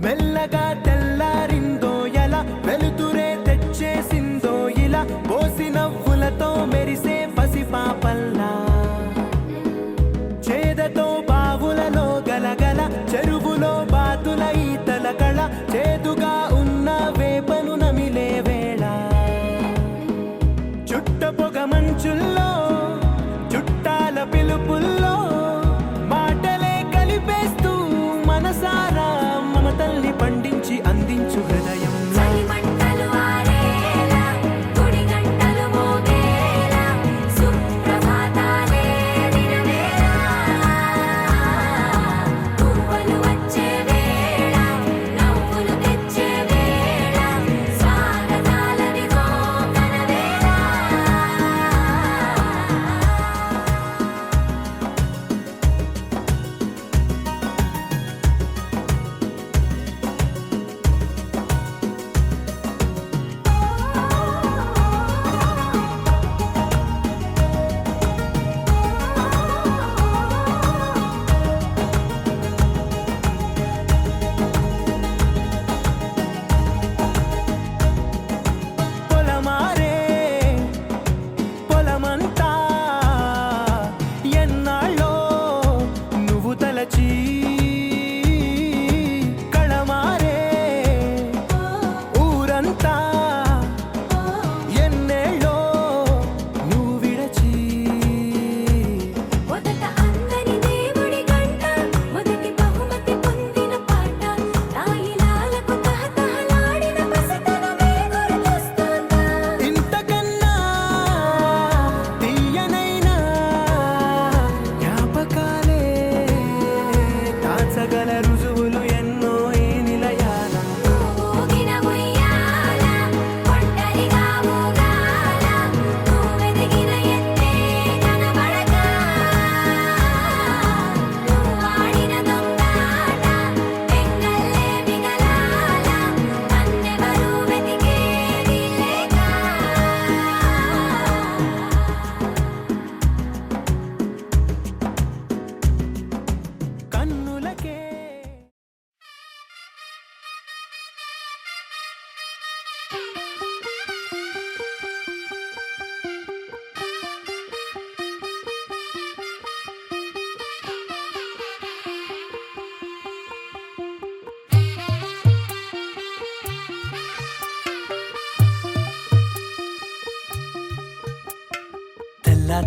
మెల్లగా తెల్లారిందో ఎలా వెలుతురే తెచ్చేసిందో ఇలా పోసి నవ్వులతో మెరిసే పసిపాపల్లా చేదతో బావులలో గలగల చెరువులో బాతుల ఈతల కళ చేదుగా ఉన్న వేపను నమిలే వేళ చుట్ట పొగ మంచుల్లో చుట్టాల పిలుపుల్లో మాటలే కలిపేస్తూ మనసారా మమతల్ని పండించి అందించు హృదయం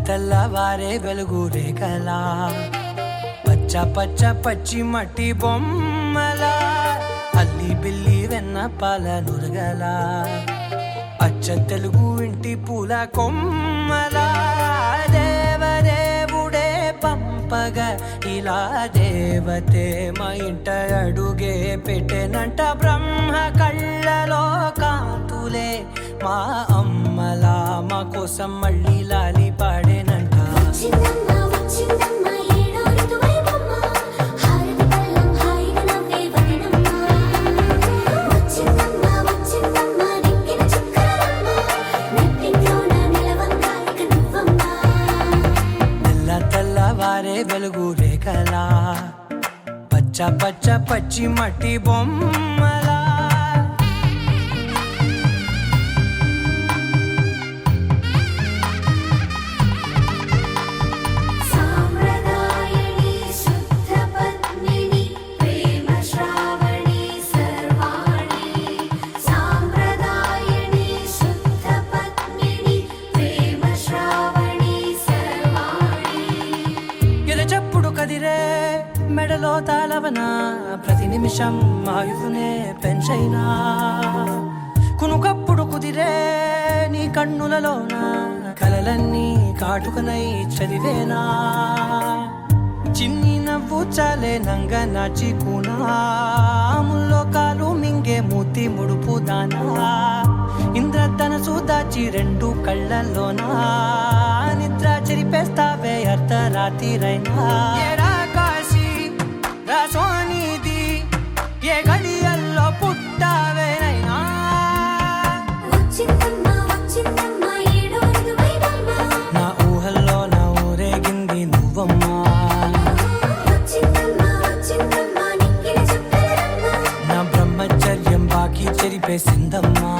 తెల్లవారే వెలుగు రేఖలా పచ్చ పచ్చ పచ్చి మట్టి బొమ్మలా అల్లి బిల్లి వెన్న పాల నురగలా అచ్చ తెలుగు ఇంటి పూల కొమ్మలా దేవదేవుడే పంపగా ఇలా దేవతే మా ఇంట అడుగే పెట్టెనంట బ్రహ్మ కళ్ళలో కాంతులే మా అమ్మలా మా కోసం మళ్ళీ లాలి పాడేనంట తెల్లవారే వెలుగు రేఖలా పచ్చ పచ్చ పచ్చి మట్టి బొమ్మలా మెడలో తాళవన ప్రతి నిమిషం ఆయువునే పెంచైనా కునుకప్పుడు కుదిరే నీ కన్నులలోన కలలన్నీ కాటుకనై చదివేనా చిన్ని నవ్వు చాలే నంగ నాచి కూనాముల్లో కాలు మింగే మూతి ముడుపు దానా ఇంద్రధనసు దాచి రెండు కళ్ళల్లోనా నిద్ర చెరిపేస్తావే అర్ధరాత్రిరైనా రాసోనిది ఏ గడియల్లో నా బ్రహ్మచర్యం బాకీ చెరిపేసిందమ్మా.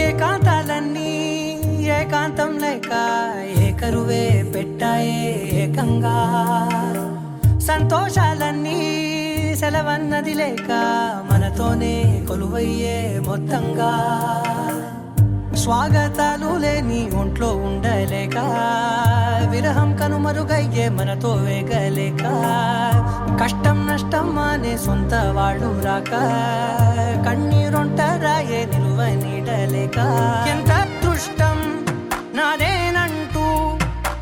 ఏకాంతాలన్నీ ఏకాంతం లేక ఏకరువే పెట్టాయే ఏకంగా. సంతోషాలన్నీ సెలవన్నది లేక మనతోనే కొలువయ్యే మొత్తంగా. స్వాగతాలు లేని ఒంట్లో ఉండలేక విరహం కనుమరుగయ్యే మనతో వేగలేక. కష్టం నష్టం అనే సొంత వాళ్ళు రాక కన్నీరొంటరాయే నిలువ నీడలేక. ఎంత అదృష్టం నాదేనంటూ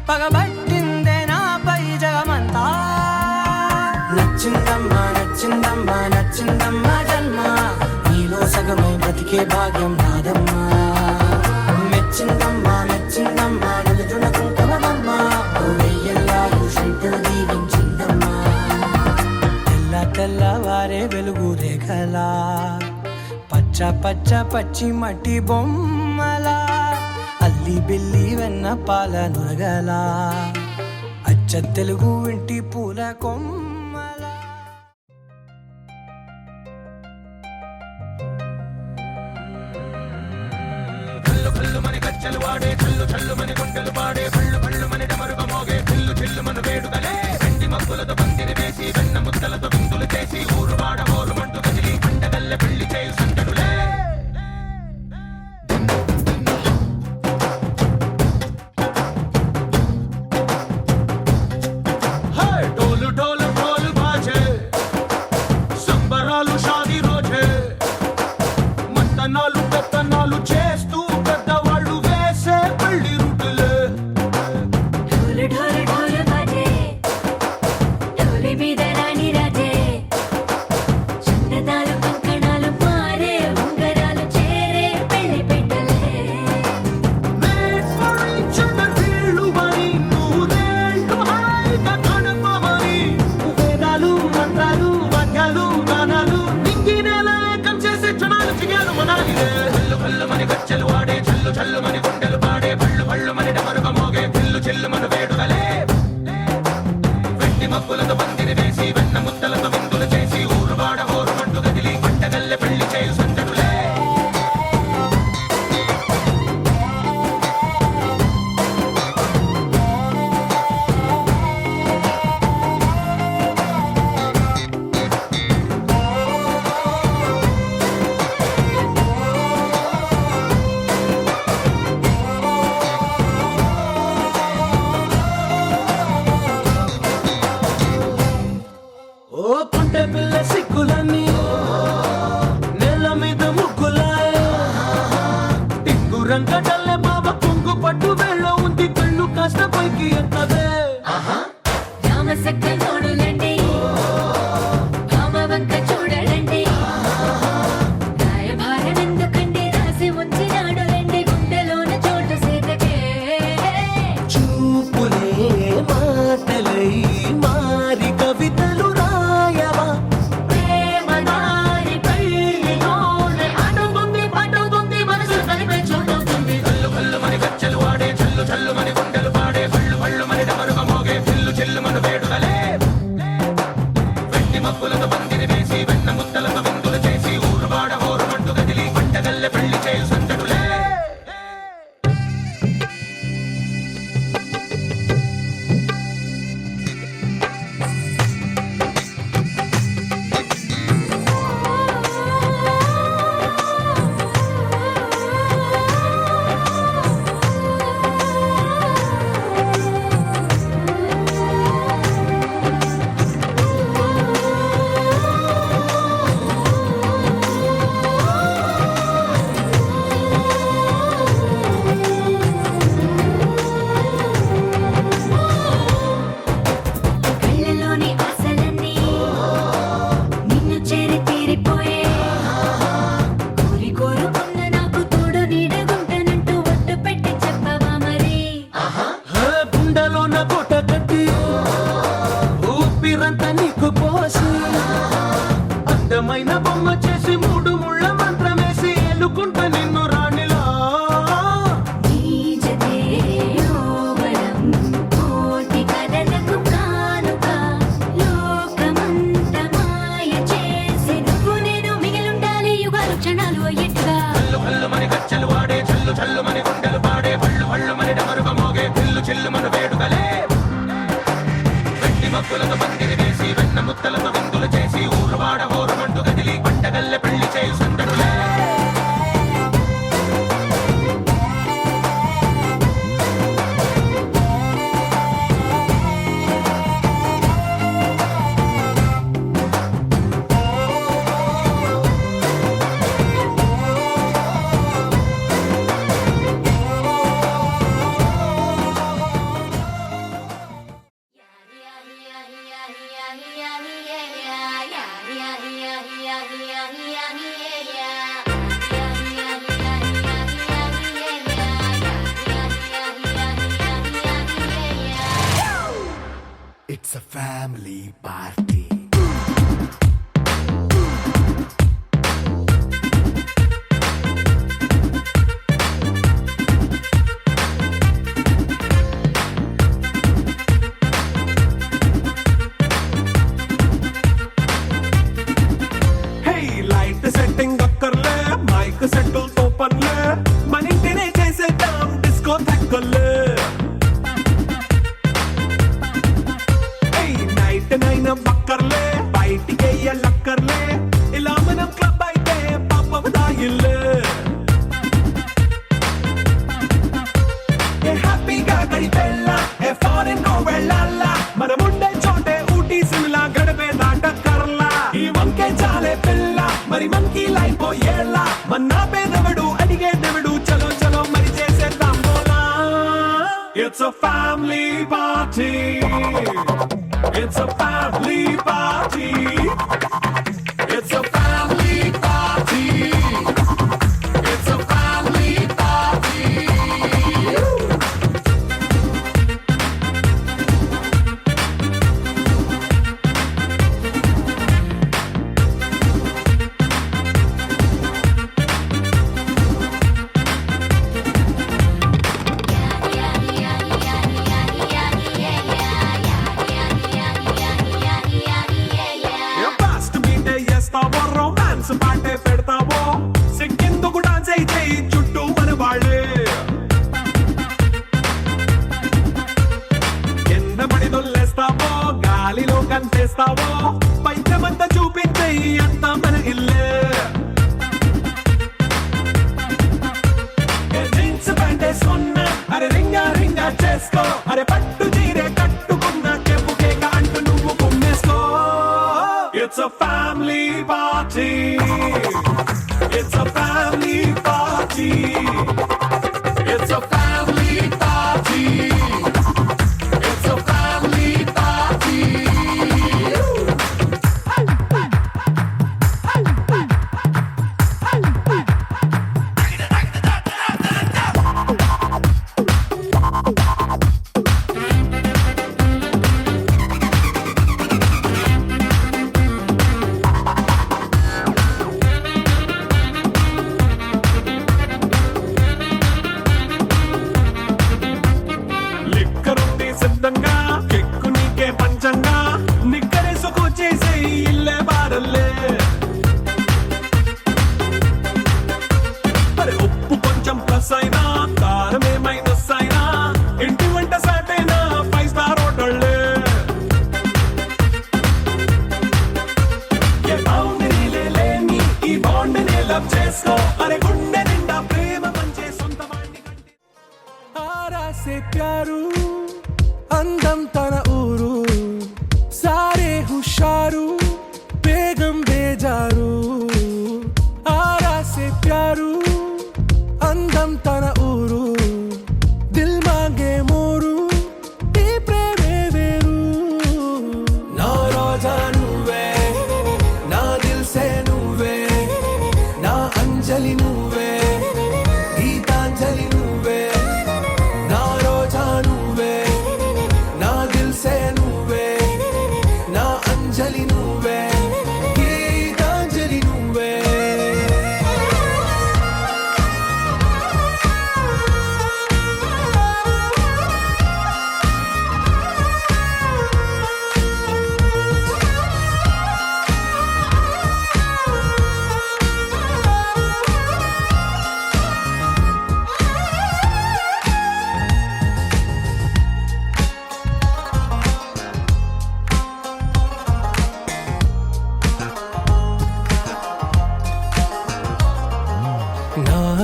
పగబట్టిందే నాపై జగమంతా. నచ్చిందమ్మా నచ్చిందమ్మా నచ్చిందమ్మా జన్మ, నీలో సగమై బ్రతికే భాగ్యం నాదమ్మా. మెచ్చిందమ్మా మెచ్చిందమ్మా నిలుచున కుంకుమమ్మా, వెయ్యల్లాలు శంకులు దీవించిందమ్మా. తెల్ల తెల్లవారే వెలుగు రేఖలా, పచ్చ పచ్చ పచ్చి మట్టి బొమ్మలా, అల్లి బిల్లి వెన్న పాల నురగలా, అచ్చ తెలుగు ఇంటి పూల కొమ్మలా. కల్లు కల్లు మని కచ్చలు వాడే, కల్లు చల్లు మని గుండెలు పాడే, కళ్ళు కళ్ళు మని డమరుగ మోగే, చిల్లు చిల్లు మన వేడుకలే. వెండి మబ్బులతో పందిరి వేసి, వెన్న ముద్దలతో విందులు చేసి, ఊరు వాడ ఊరు మంటూ కదిలి పండగల్లె పెళ్లి చేయు సందడులే. డోలు డోలు ఢోలు బాజే, సంబరాలు షాదీ రోజే, మంతనాలు పెత్తనాలు చేస్తూ పెద్దవాళ్ళు వేసే పెళ్లి రుటులే. ढोल ढोल ढोल बाजे, ढोली మీద రాణి రాజే, చందనాలు కంకణాలు మారే, ఉంగరాలు చేరే పెళ్లి పెట్టలే. Made for each other వీళ్ళుమని, నూరేళ్ళు హాయిగా గడపమని, వేదాలు మంత్రాలు వాద్యాలు గానాలు నింగి నేల ఏకం చేసే క్షణాలు చిగాలు మనాలిలే. కల్లు కల్లు మని గచ్చెలు వాడే, చల్లు చల్లు మని గుండెలు పాడే, పళ్ళు పళ్ళు మని డమరుగ మోగే, చిల్లు చిల్లు మన వేడుకలే. వెండి మబ్బులతో పందిరి వేసి, వెన్న ముద్దలతో విందులు చేసి, ఊరు వాడ ఊరు మంటూ కదిలి పంటగల్లె పెళ్లి చేయు సందడులే. ఓ పుంటె పిల్ల సిక్కులన్నీ నెల మీద ముగ్గులాయ, టింగు రంగడల్లె బాబ కుంగు పట్టు వేళ్ళ ఉంది, కళ్ళు కాస్త పైకి ఎత్తదే. రామ సక్క నోడులండి, భామ వంక చూడడండి, రాయభారం ఎందుకండి రాసి ఉంచినాడు రండి, గుండెలోన చోటు సీతకే. చూపులే మాటలై మారి కవితలు రాయవా, ప్రేమ దారి పెళ్లిలోనే అడుగుంది పట్టుకుంది, మనసు కలిపే చూడుతుంది. కల్లు కల్లు మని గచ్చెలు వాడే, చల్లు చల్లు మని గుండెలు పాడే, పళ్ళు పళ్ళు మని డమరుగ మోగే, చిల్లు చిల్లు మన వేడుకలే. అందమైన బొమ్మ చేసి మూడు ముళ్ళ మంత్రమేసి ఎలుకుంట నిన్ను రాణిలా నీజతే యోగడం కోటి కలలకు కానుక లోకమంత మాయ చేసి నువ్వు నేను మిగిలుండాలి యుగాలు క్షణాలు అయ్యట్టుగా కల్లు కల్లు మని గచ్చలు వాడే చల్లు చల్లు మని గుండెలు పాడే పళ్ళు పళ్ళు మని డమరుగ మోగే పిల్లు చిల్లు మన వేడుకలే వెట్టి మక్కులతో పందిరి వేసి వెన్న ముత్తలతో విందులు చేసి ఊరువాడ ఊరుమంటూ కదిలి పంటగల్లె పెళ్లి చేయు సందడులే It's a family party. Hey, light setting అక్కర్లే మైక్ సెట్టులతో పనులే మన ఇంటినే చేసేద్దాం డిస్కో థక్కర్లే నైట్ నైన్ బక్కర్లే బయటికి లక్కర్లే ఇలా మనం క్లబ్ అయితే పాపం దాయిల్లే హ్యాపీగా గడిపెళ్ళ ఏ ఫారెన్ నో వెళ్ళాల మనం ఉండే చోటే ఊటీ సిమ్లా గడిపే దాటక్కర్లా ఈ వంకే చాలే పిల్ల మరి మనకి లైఫ్ ఏళ్ళ మన్నా పేదవడు అడిగేదెవడు చలో చలో మరి చేసేద్దాం బోలా it's a family party It's a family party. It's a family party. It's a family party. Romance పాటే పెడతావో సిగ్గెందుకు డాన్స్ అయితే చుట్టూ మన వాళ్ళే ఎన్న పడి దొల్లేస్తావో గాలిలో కంటేస్తావో పైద్యమంతా చూపించే అంతా మన ఇల్లే జీన్స్ ప్యాంట్ వేసుకున్నా అరే రింగా రింగా చేసుకో అరే పట్టు చీరే కట్టుకున్నా కెప్పు కేక అంటూ నువ్వు కుమ్మేసుకో It's a family party. It's a family party. It's a family party. It's a family party.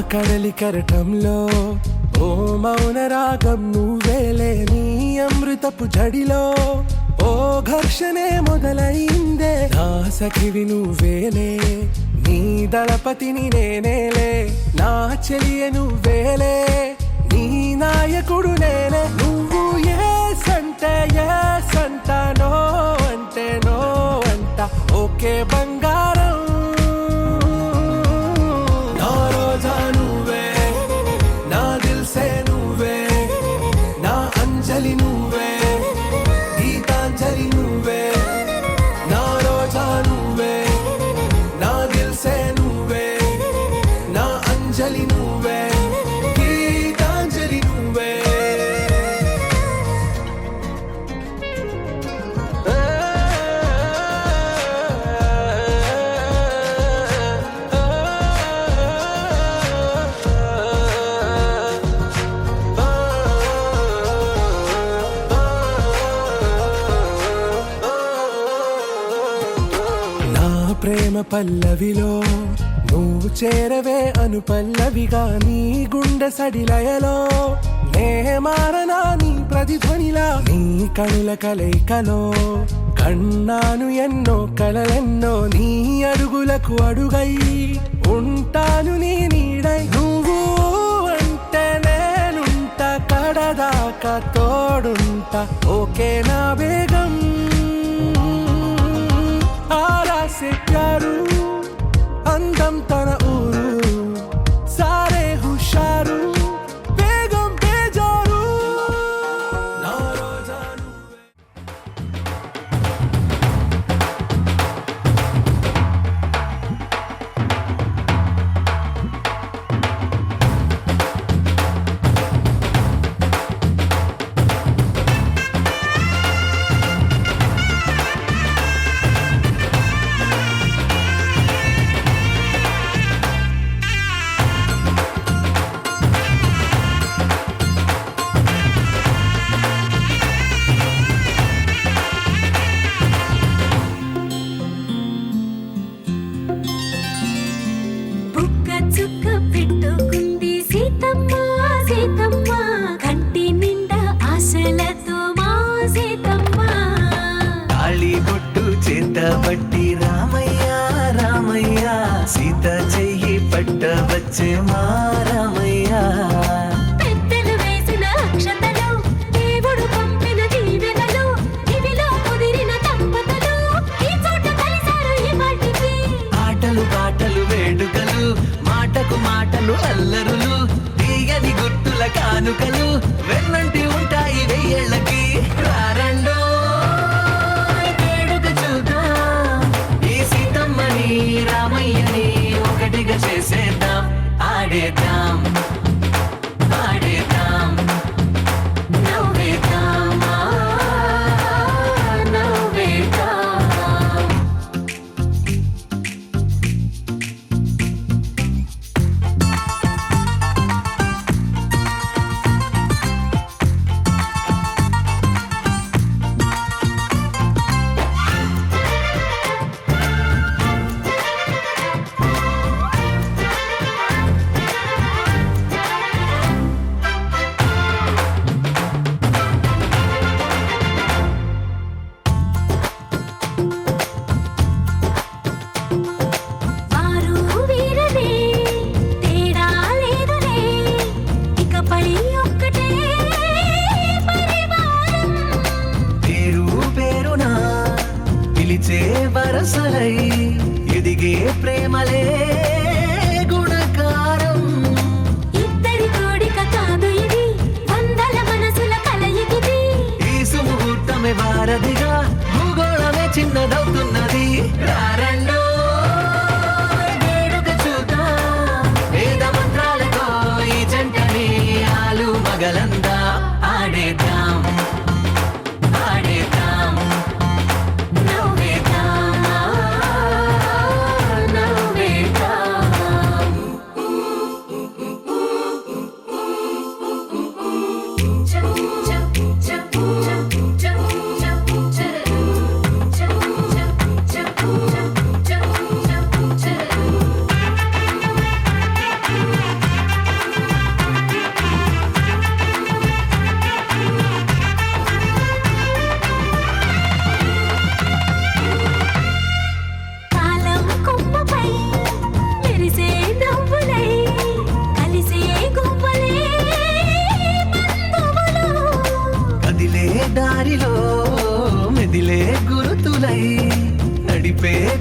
కడలి కరటంలో ఓ మౌన రాగం నువ్వేలే, నీ అమృతపు జడిలో ఓ ఘర్షణే మొదలైందే, నా సఖివి నువ్వేలే, నీ దళపతిని నేనేలే, నా చెలియ నువ్వేలే, నీ నాయకుడు నేనే. నువ్వు ఏ సంట నో అంటే నో అంట, ఓకే బంగారం. నా రోజా నువ్వే, నా దిల్సే నువ్వే, నా అంజలి నువ్వే, గీతాంజలి నువ్వే. నా రోజా నువ్వే, నా దిల్సే నువ్వే, నా అంజలి నువ్వే, గీతాంజలి నువ్వే. నా ప్రేమ పల్లవిలో నువ్వు చేరవే అను పల్లవిగా, నీ గుండె సడిలయలో నే మారనా నీ ప్రతిధ్వనిలా, నీ కనుల కలయికలో కన్నాను ఎన్నో కలలెన్నో, నీ అడుగులకు అడుగై ఉంటాను నీ నీడై. నువ్వు అంటే నేనుంట కడదాకా తోడుంటా, ఓకే నా బేగం. ఆరా సే ప్యారు అందం తన ఊరు, సారే హుషారు బేగం బేజారు. నా రోజా నువ్వే. బుక్క చుక్క పెట్టుకుంది సీతమ్మ సీతమ్మ, కంటి నిండా ఆశలతో మా సీతమ్మ. తాళి బొట్టు చేత పట్టి రామయ్య రామయ్య, సీత చెయ్యి పట్ట వచ్చే మా రామయ్య. పెద్దలు వేసిన అక్షతలు, దేవుడు పంపిన దీవెనలు, ఇవిలో కుదిరిన దంపతులు ఈ చోట కలిసారు ఇవాటికి. ఆటలు పాటలు వేడుకలు, మాటకు మాటలు అల్లరులు, తీయని గుట్టుల కానుకలు వెన్నంటి ఉంటాయి వెయ్యేళ్ళకి. రారండో వేడుక చూద్దాం, ఈ సీతమ్మని రామయ్యని ఒకటిగా చేసేద్దాం, ఆడేద్దాం ఆడేద్దాం నవ్వేద్దాం నవ్వేద్దాం. వారు వీరనే తేడా లేదులే, ఇకపై ఒక్కటే పరివారం. పేరు పేరునా పిలిచే వరసలై ఎదిగే ప్రేమలే గుణకారం. ఇద్దరి కోడిక కాదు ఇది, వందల మనసుల కలయికిది. ఈ సుముహూర్తమే వారధిగా, భూగోళమే చిన్నదవుతున్నది. రారండో వేడుక చూద్దాం, వేద మంత్రాలతో ఈ జంటని ఆలు మగలందా ఆడేద్దాం ఆడేద్దాం నవ్వేద్దాం నవ్వేద్దాం. చ చ చ చ చ చ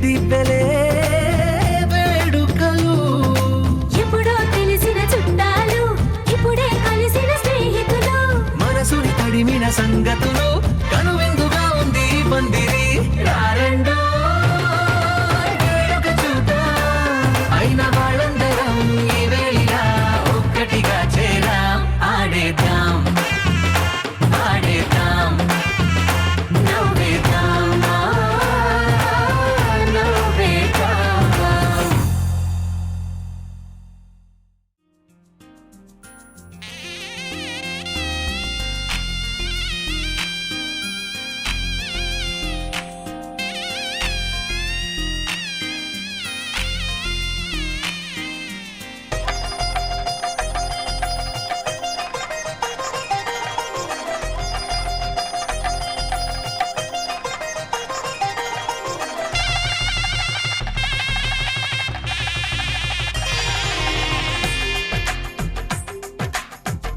దివ్వెలే వేడుకలు. ఎప్పుడో తెలిసిన చుట్టాలు ఇప్పుడే కలిసిన స్నేహితులు మనసుని తడిమిన సంగతులు కనువిందుగా ఉంది ఈ పందిరి. రారండో వేడుక చూద్దాం, అయిన వాళ్ళందరం ఈ వేళ ఒక్కటిగా చేరాం. ఆడేద్దాం ఆడేద్దాం నవ్వేద్దాం నవ్వేద్దాం.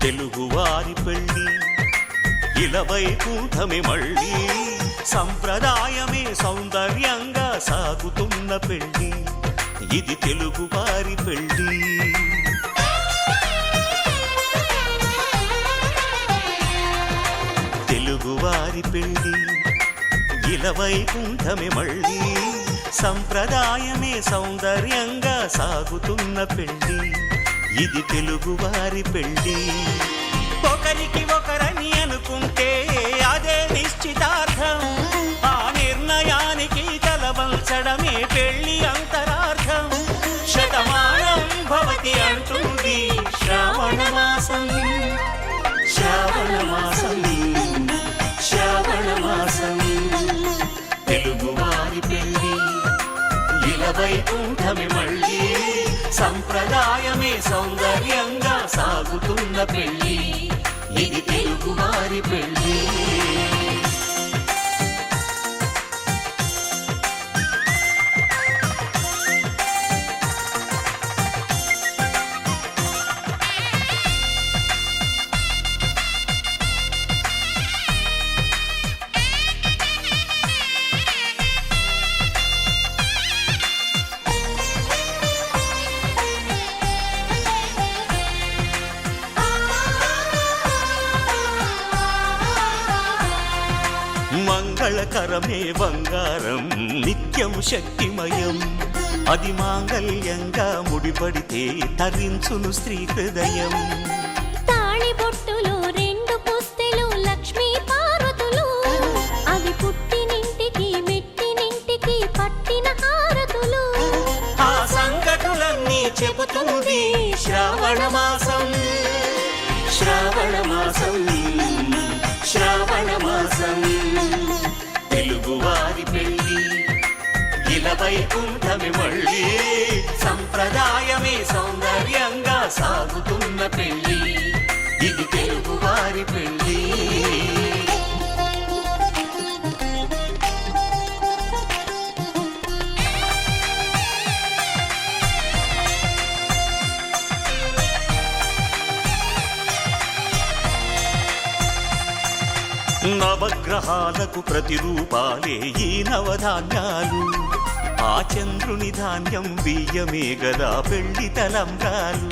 తెలుగువారి పెళ్ళి ఇలవైకుంఠమే మళ్ళీ సంప్రదాయమే సౌందర్యంగా సాగుతున్న పెళ్ళి ఇది తెలుగువారి పెళ్ళి. తెలుగువారి పెళ్ళి ఇలవైకుంఠమే మళ్ళీ సంప్రదాయమే సౌందర్యంగా సాగుతున్న పెళ్ళి ఇది తెలుగువారి పెళ్ళి. ఒకరికి ఒకరని అనుకుంటే అదే నిశ్చితార్థం, ఆ నిర్ణయానికి తలవంచడమే పెళ్ళి అంతరార్థం. శతమానం భవతి అంటుంది శ్రావణ మాసం శ్రావణ మాసం శ్రావణ మాసం. తెలుగువారి పెళ్ళి ఇలవైకుంఠమే మళ్ళీ సంప్రదాయమే సౌందర్యంగా సాగుతున్న పెళ్ళి ఇది తెలుగువారి పెళ్ళి. మంగళకరమే బంగారం నిత్యం శక్తిమయం, అది మాంగళ్యంగా ముడిపడితే తరించును స్త్రీ హృదయం. తాళి బొట్టులు రెండు పుస్తెలు లక్ష్మీ పార్వతులు అవి పుట్టినింటికి మెట్టినింటికి పట్టిన హారతులు. ఆ సంగతులన్నీ చెబుతుంది శ్రావణ మాసం శ్రావణ మాసం శ్రావణ మాసం. తెలుగువారి పెళ్ళి ఇలవైకుంఠమే మళ్ళీ సంప్రదాయమే సౌందర్యంగా సాగుతున్న పెళ్ళి ఇది తెలుగువారి పెళ్ళి. నవగ్రహాలకు ప్రతిరూపాలే ఈ నవధాన్యాలు, ఆ చంద్రుని ధాన్యం బియ్యమే గదా పెళ్లి తలంబ్రాలు.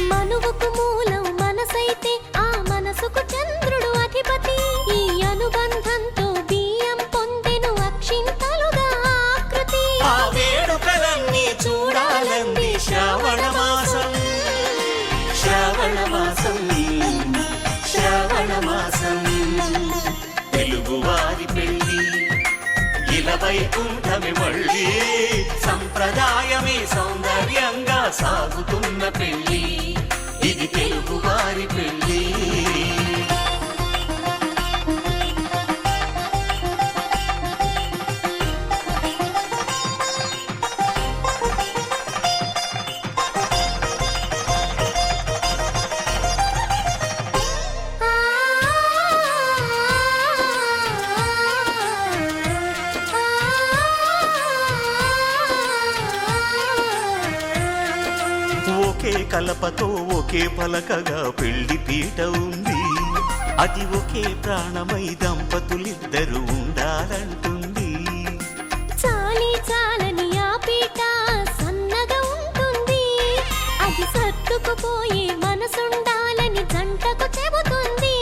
మనువుకు మూలం మనసైతే ఆ మనసుకు చంద్రుడు అధిపతి. ఈ అనుబంధంతో బియ్యం పొందెను అక్షింతలుగా ఆకృతి. ఆ వేడుకలన్నీ చూడాలంది శ్రావణ మాసం శ్రావణ మాసం శ్రావణ మాసం. తెలుగువారి పెళ్ళి ఇలవైకుంఠమే మళ్ళీ సంప్రదాయమే సౌందర్యంగా సాగుతున్న పెళ్ళి ఇది తెలుగువారి పెళ్ళి. ఒకే కలపతో ఒకే పలకగా పెళ్లి పీట ఉంది, అది ఒకే ప్రాణమై దంపతులిద్దరూ ఉండాలంటుంది. చాలి కలుపుకుపోయి మనసుండాలని జంటకు చెబుతుంది.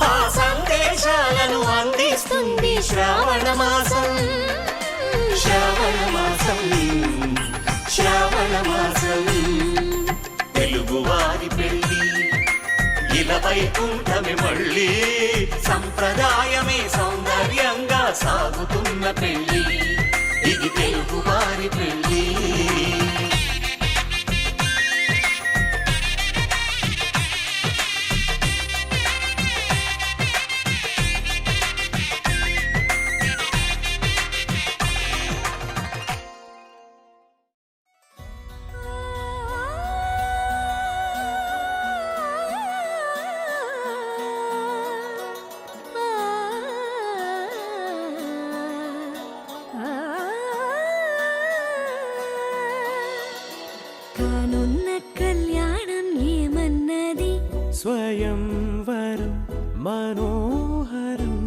ఆ సందేశాలను అందిస్తుంది శ్రావణ మాసం, శ్రావణ మాసం, శ్రావణ మాసం. తెలుగువారి పెళ్ళి ఇలా వైకుంఠమే మళ్ళీ, సంప్రదాయమే సౌందర్యంగా సాగుతున్న పెళ్ళి, ఇది తెలుగువారి పెళ్ళి. కానున్న కళ్యాణం ఏమన్నది, స్వయంవరం మనోహరం,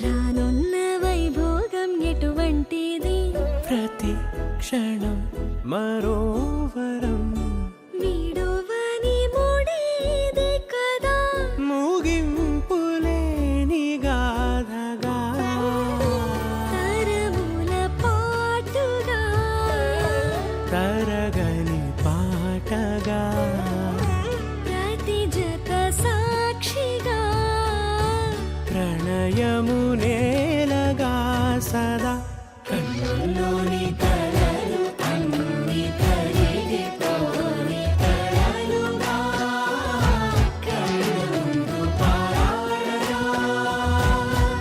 రానున్న వైభోగం ఎటువంటిది, ప్రతి క్షణం మరోవరం, వీడువని ముడిది కదా, ముగింపులేని గాథగా, తరముల పాటుగా, తరగని పాటగా, ప్రతి జత సాక్షిగా, ప్రణయము నేలగా సదా, కన్నుల్లోని కలలు అన్ని కరిగిపోని కలలుగా, కన్నుందు పారాడగా,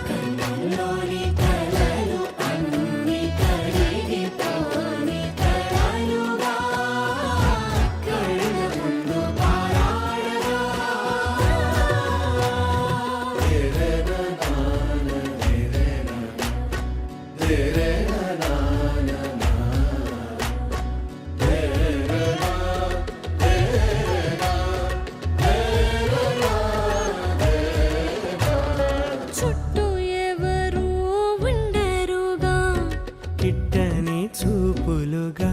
కన్నుల్లోని కలలు అన్ని కరిగిపోని కలలుగా, కన్నుందు పారాడగా. చుట్టూ ఎవరు ఉండరుగా, కిట్టని చూపులుగా,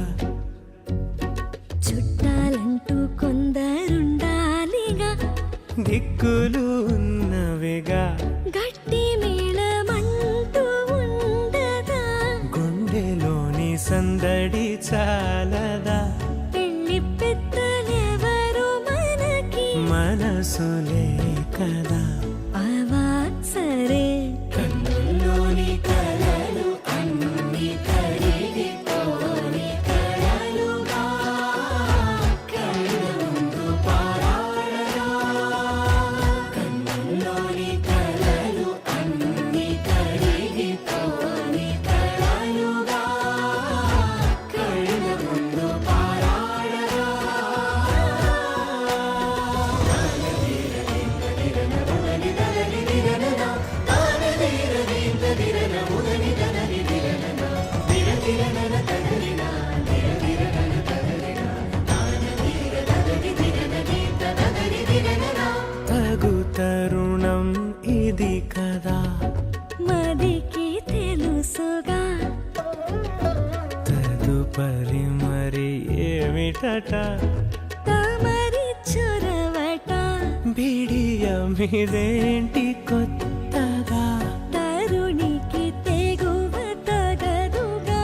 చుట్టాలంటూ కొందరుండాలిగా, దిక్కులు ఉన్నవిగా, గట్టి మేళమంటూ ఉండదా, గుండెలోని సందడి చాలదా, పెళ్లి పెద్దలెవరు మనకి, మనసులే కదా, అవా సరే, కన్నుల్లోని కలలు అన్ని కరిగిపోని కలలుగా, కన్నుందు పారాడగా, కన్నుల్లోని కలలు అన్ని కరిగిపోని కలలుగా, కన్నుందు పారాడగా. తగు తరుణం ఇది కదా, మదికి తెలుసుగా, తదుపరి మరి ఏమిటట, తమరి చొరవట, బిడియమిదేంటి కొత్తగా, తరుణికి తెగువ తగదుగా,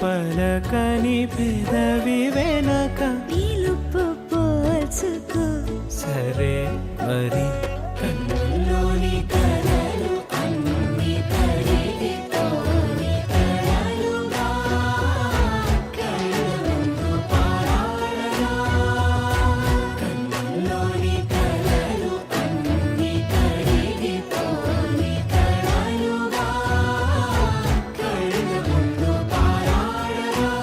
పలకని పెదవి వెనక, పిలుపు పోల్చుకో, సరే మరి, కన్నుల్లోని కలలు అన్ని కరిగిపోని కలలుగా, కన్నుందు పారాడగా, కన్నుల్లోని కలలు అన్ని కరిగిపోని కలలుగా, కన్నుందు పారాడగా.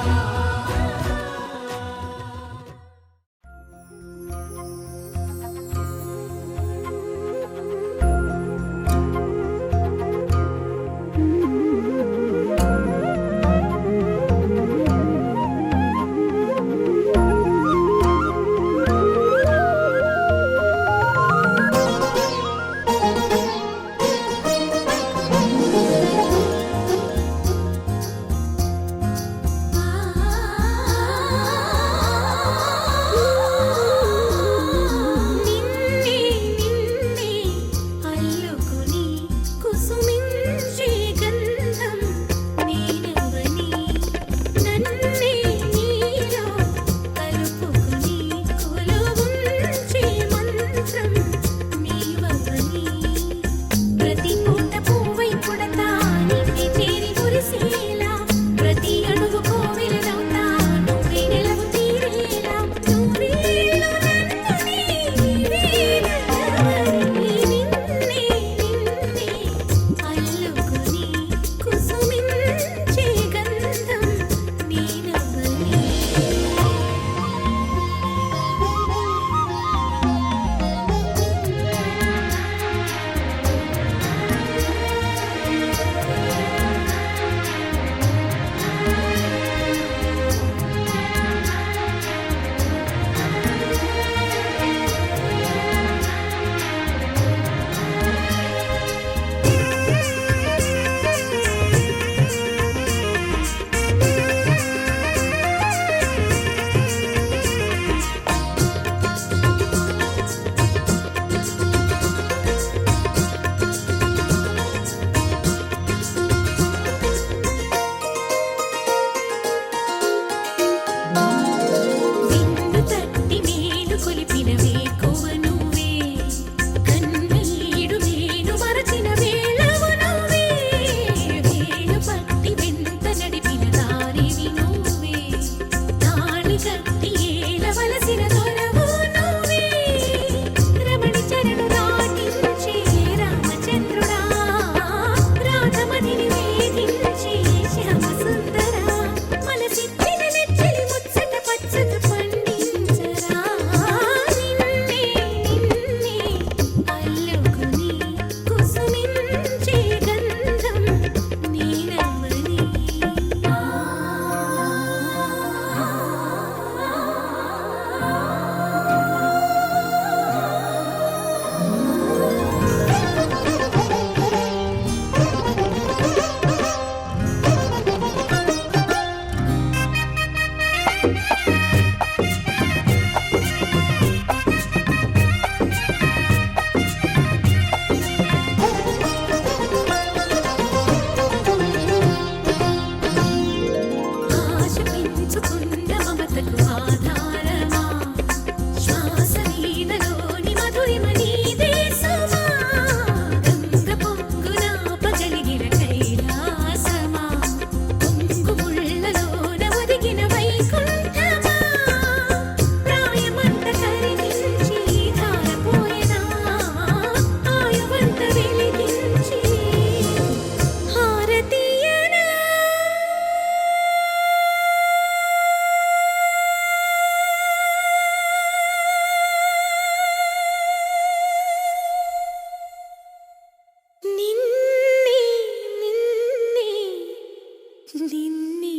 నిన్నే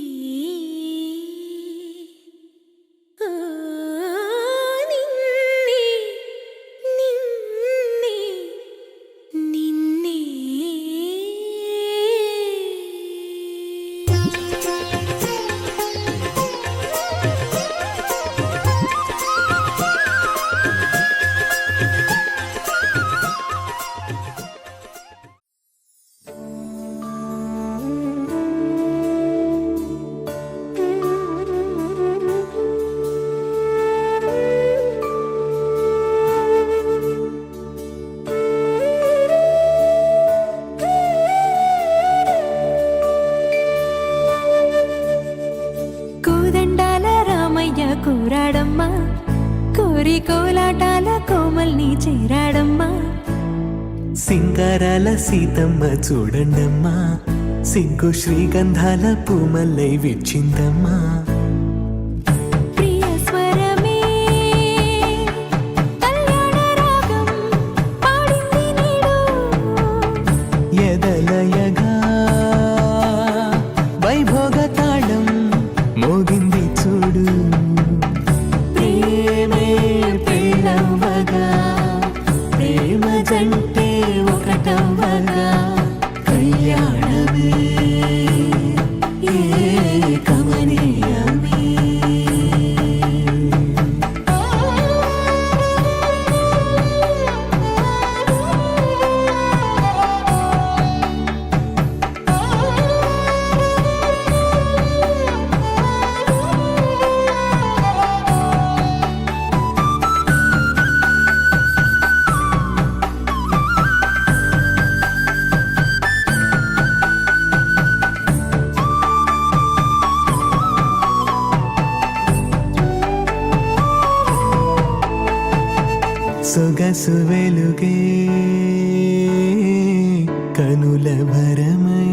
ఆ నిన్నే నిన్నే నిన్నే కోదండాల రామయ్య కూరాడమ్మా కోరి కోలాటాల కోమల్ని చేరాడమ్మా సింగారాల సీతమ్మ చూడండమ్మా సిగ్గు శ్రీగంధాల పూమల్లై విచ్చిందమ్మా ప్రియ స్వరమే కళ్యాణ రాగం పాడింది నేడు ఎదలయగా వైభోగ తాళం మోగింది చూడు ప్రేమే పెళ్ళవ్వగా ప్రేమ జంటే ఒకటవ్వగా కళ్యాణమే కమనీయమే సొగసు వెలుగే కనుల భరమై